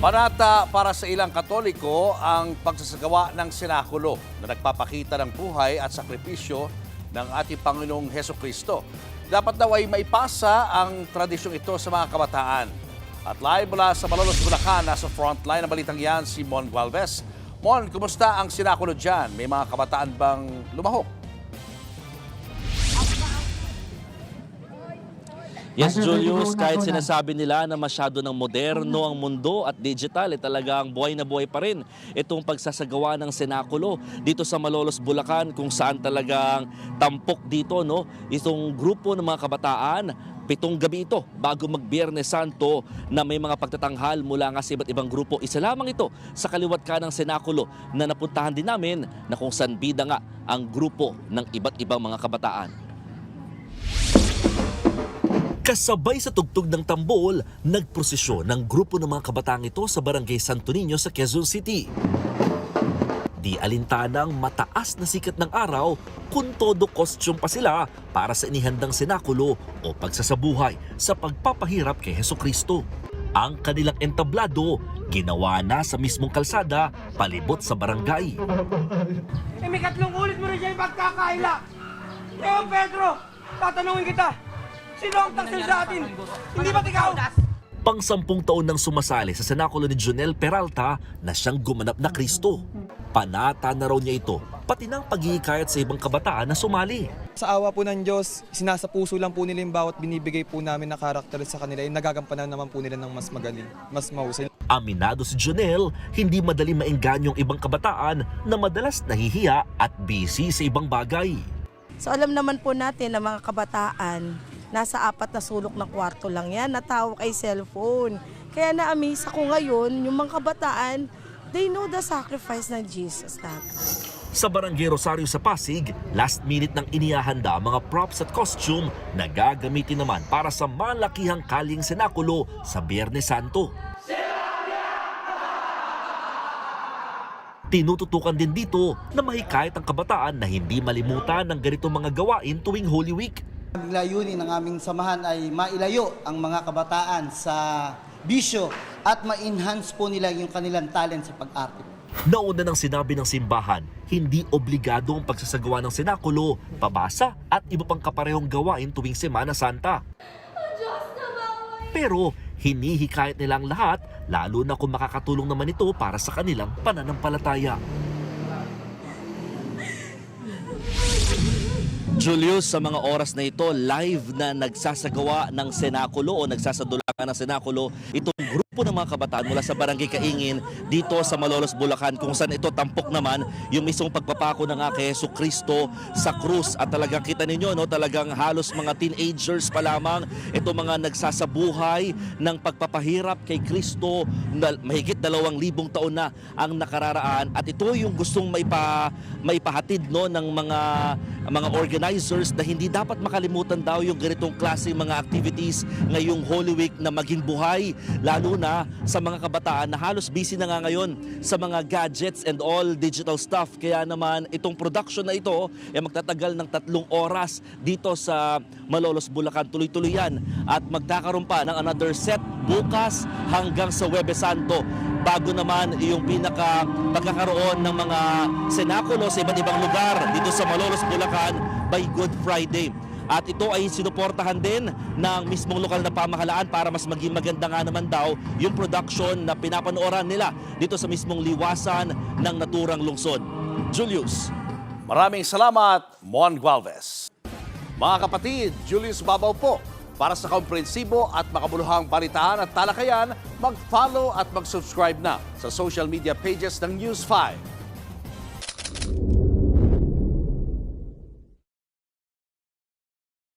Panata para sa ilang Katoliko ang pagsasagawa ng sinakulo na nagpapakita ng buhay at sakripisyo ng ating Panginoong Heso Kristo. Dapat daw ay maipasa ang tradisyong ito sa mga kabataan. At live mula sa Malolos, Bulacan, nasa frontline ng balitang yan si Mon Gualvez. Mon, kumusta ang sinakulo dyan? May mga kabataan bang lumahok? Yes, Julius, kahit sinasabi nila na masyado ng moderno ang mundo at digital, talagang buhay na buhay pa rin itong pagsasagawa ng senakulo dito sa Malolos, Bulacan, kung saan talagang tampok dito, no? Itong grupo ng mga kabataan, 7 gabi ito bago mag-Biyernes Santo na may mga pagtatanghal mula nga sa iba't ibang grupo. Isa lamang ito sa kaliwat ka ng senakulo na napuntahan din namin na kung saan bida nga ang grupo ng iba't ibang mga kabataan. Kasabay sa tugtog ng tambol, nagprosesyon ng grupo ng mga kabataang ito sa Barangay Santo Niño sa Quezon City. Di alintanang mataas na sikat ng araw kung todo costume pa sila para sa inihandang senakulo o pagsasabuhay sa pagpapahirap kay Heso Kristo. Ang kanilang entablado, ginawa na sa mismong kalsada palibot sa barangay. May 3 ulit mo rin siya yung pagkakaila. Leo Pedro, tatanungin kita. Sino ang taksil sa atin? Hindi ba ikaw? Pang-10 taon nang sumasali sa senakulo ni Jonel Peralta na siyang gumanap na Kristo. Panata na raw niya ito, pati ng paghihikayat sa ibang kabataan na sumali. Sa awa po ng Diyos, sinasapuso lang po nila yung bawat binibigay po namin na karakter sa kanila. Yung nagagampanan naman po nila ng mas magaling, mas mahusay. Aminado si Jonel, hindi madali maengganyo ang ibang kabataan na madalas nahihiya at busy sa ibang bagay. So alam naman po natin na mga kabataan, nasa 4 na sulok ng kwarto lang yan, natawag kay cellphone. Kaya na-amaze ako ngayon, yung mga kabataan, they know the sacrifice ng Jesus natin. Sa Barangay Rosario sa Pasig, last minute nang inihahanda ang mga props at costume na gagamitin naman para sa malakihang kaling senakulo sa Biyernes Santo. Tinututukan din dito na mahikayat ang kabataan na hindi malimutan ng ganitong mga gawain tuwing Holy Week. Ang layunin ng aming samahan ay mailayo ang mga kabataan sa bisyo at ma-enhance po nila yung kanilang talent sa pag-arte. Nauna nang sinabi ng simbahan, hindi obligado ang pagsasagawa ng senakulo, pabasa at iba pang kaparehong gawain tuwing Semana Santa. Pero hinihikayat nilang lahat, lalo na kung makakatulong naman ito para sa kanilang pananampalataya. Julius, sa mga oras na ito, live na nagsasagawa ng senakulo o nagsasadulakan ng senakulo itong grupo ng mga kabataan mula sa Barangay Kaingin dito sa Malolos, Bulacan, kung saan ito tampok naman yung mismong pagpapako ng kay Heso Kristo sa krus. At talagang kita ninyo, no, talagang halos mga teenagers pa lamang ito mga nagsasabuhay ng pagpapahirap kay Kristo na mahigit 2,000 taon na ang nakararaan. At ito yung gustong maipahatid, no, ng mga organizers na hindi dapat makalimutan daw yung ganitong klase mga activities ngayong Holy Week na maging buhay, lalo na sa mga kabataan na halos busy na nga ngayon sa mga gadgets and all digital stuff. Kaya naman itong production na ito ay magtatagal ng 3 oras dito sa Malolos, Bulacan. Tuloy-tuloy yan at magkakaroon pa ng another set bukas hanggang sa Huwebes Santo, bago naman yung pinaka pagkakaroon ng mga senakulo sa iba't ibang lugar dito sa Malolos, Bulacan by Good Friday. At ito ay sinuportahan din ng mismong lokal na pamahalaan para mas maging maganda nga naman daw yung production na pinapanooran nila dito sa mismong liwasan ng naturang lungsod. Julius. Maraming salamat, Mon Gualvez. Mga kapatid, Julius Babaw po. Para sa komprehensibo at makabuluhang balitaan at talakayan, mag-follow at mag-subscribe na sa social media pages ng News 5.